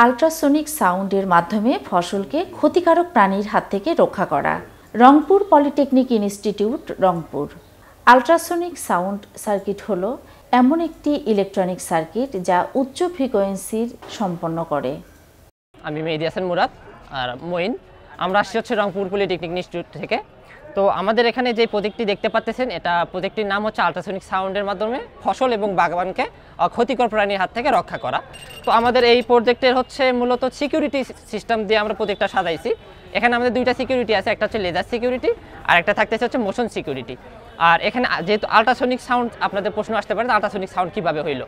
Ultrasonic সাউন্ডের মাধ্যমে ফসলকে ক্ষতিকারক প্রাণীর হাত থেকে রক্ষা করা। Rangpur polytechnic institute, Rangpur. Ultrasonic sound circuit হলো এমন একটি ইলেকট্রনিক সার্কিট যা উচ্চ ফ্রিকোয়েন্সির সম্পন্ন করে। আমি মেহেদী হাসান মুরাদ আর মঈন, আমরা আসছি হচ্ছে রংপুর পলিটেকনিক ইনস্টিটিউট থেকে। তো আমাদের এখানে যে প্রজেক্টটি দেখতে পাচ্ছেন, এটা প্রজেক্টটির নাম হচ্ছে আল্ট্রাসনিক সাউন্ডের মাধ্যমে ফসল এবং বাগানকে ক্ষতিকর প্রাণীর হাত থেকে রক্ষা করা। তো আমাদের এই প্রজেক্টের হচ্ছে মূলত সিকিউরিটি সিস্টেম দিয়ে আমরা প্রজেক্টটা সাজাইছি। এখানে আমাদের দুইটা সিকিউরিটি আছে, একটা হচ্ছে লেজার সিকিউরিটি আর একটা থাকতেছে হচ্ছে মোশন সিকিউরিটি। আর এখানে যেহেতু আল্ট্রাসনিক সাউন্ড, আপনাদের প্রশ্ন আসতে পারে আল্ট্রাসনিক সাউন্ড কীভাবে হইলো।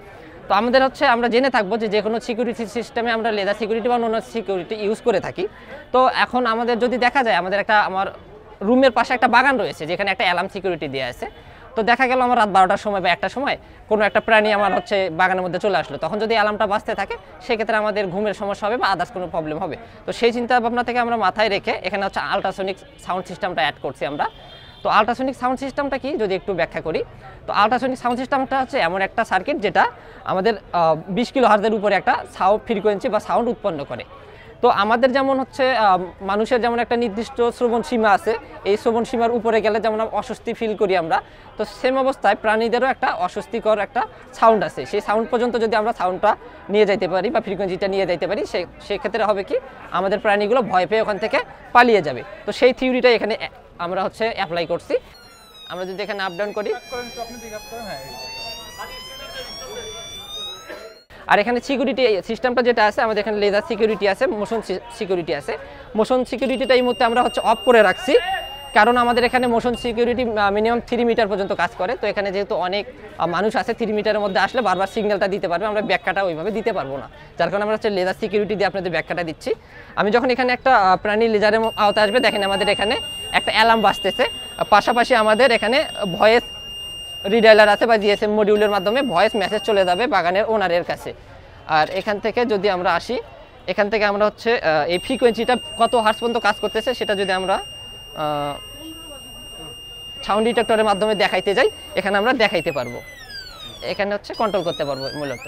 তো আমাদের হচ্ছে আমরা জেনে থাকবো যে কোনো সিকিউরিটি সিস্টেমে আমরা লেজার সিকিউরিটি বা অন্য সিকিউরিটি ইউজ করে থাকি। তো এখন আমাদের যদি দেখা যায়, আমার রুমের পাশে একটা বাগান রয়েছে যেখানে একটা অ্যালার্ম সিকিউরিটি দেওয়া আছে। তো দেখা গেল আমার রাত 12টার সময় বা 1টার সময় কোনো একটা প্রাণী আমার হচ্ছে বাগানের মধ্যে চলে আসলো, তখন যদি অ্যালার্মটা বাজতে থাকে সেক্ষেত্রে আমাদের ঘুমের সমস্যা হবে বা আদার্স কোনো প্রবলেম হবে। তো সেই চিন্তা ভাবনা থেকে আমরা মাথায় রেখে এখানে হচ্ছে আল্ট্রাসনিক সাউন্ড সিস্টেমটা অ্যাড করছি আমরা। তো আল্ট্রাসনিক সাউন্ড সিস্টেমটা কি যদি একটু ব্যাখ্যা করি, তো আল্ট্রাসনিক সাউন্ড সিস্টেমটা হচ্ছে এমন একটা সার্কিট যেটা আমাদের 20 কিলো হার্জের উপরে একটা সাউন্ড ফ্রিকোয়েন্সি বা সাউন্ড উৎপন্ন করে। তো আমাদের যেমন হচ্ছে মানুষের যেমন একটা নির্দিষ্ট শ্রবণ সীমা আছে, এই শ্রবণ সীমার উপরে গেলে যেমন অস্বস্তি ফিল করি আমরা, তো সেম অবস্থায় প্রাণীদেরও একটা অস্বস্তিকর একটা সাউন্ড আছে। সেই সাউন্ড পর্যন্ত যদি আমরা সাউন্ডটা নিয়ে যাইতে পারি বা ফ্রিকোয়েন্সিটা নিয়ে যাইতে পারি, সেক্ষেত্রে হবে কি আমাদের প্রাণীগুলো ভয় পেয়ে ওখান থেকে পালিয়ে যাবে। তো সেই থিওরিটা এখানে আমরা হচ্ছে অ্যাপ্লাই করছি। আমরা যদি এখানে আপ ডাউন করি, আর এখানে সিকিউরিটি সিস্টেমটা যেটা আছে, আমাদের এখানে লেজার সিকিউরিটি আছে, মোশন সিকিউরিটি আছে। মোশন সিকিউরিটিটা এই মুহূর্তে আমরা হচ্ছে অফ করে রাখছি, কারণ আমাদের এখানে মোশন সিকিউরিটি মিনিমাম 3 মিটার পর্যন্ত কাজ করে। তো এখানে যেহেতু অনেক মানুষ আছে, 3 মিটারের মধ্যে আসলে বারবার সিগন্যালটা দিতে পারবে, আমরা ব্যাখ্যাটা ওইভাবে দিতে পারবো না, যার কারণে আমরা হচ্ছে লেজার সিকিউরিটি দিয়ে আপনাদের ব্যাখ্যাটা দিচ্ছি। আমি যখন এখানে একটা প্রাণী লেজারের আওতায় আসবে, দেখেন আমাদের এখানে একটা অ্যালার্ম বাজতেছে, পাশাপাশি আমাদের এখানে ভয়েস রিডাইলার আছে বা জিএসএম মডিউলের মাধ্যমে ভয়েস মেসেজ চলে যাবে বাগানের ওনারের কাছে। আর এখান থেকে যদি আমরা আসি, এখান থেকে আমরা হচ্ছে এই ফ্রিকোয়েন্সিটা কত হার্জ পর্যন্ত কাজ করতেছে সেটা যদি আমরা সাউন্ড ডিটেক্টরের মাধ্যমে দেখাইতে যাই, এখানে আমরা দেখাইতে পারবো, এখানে হচ্ছে কন্ট্রোল করতে পারবো মূলত।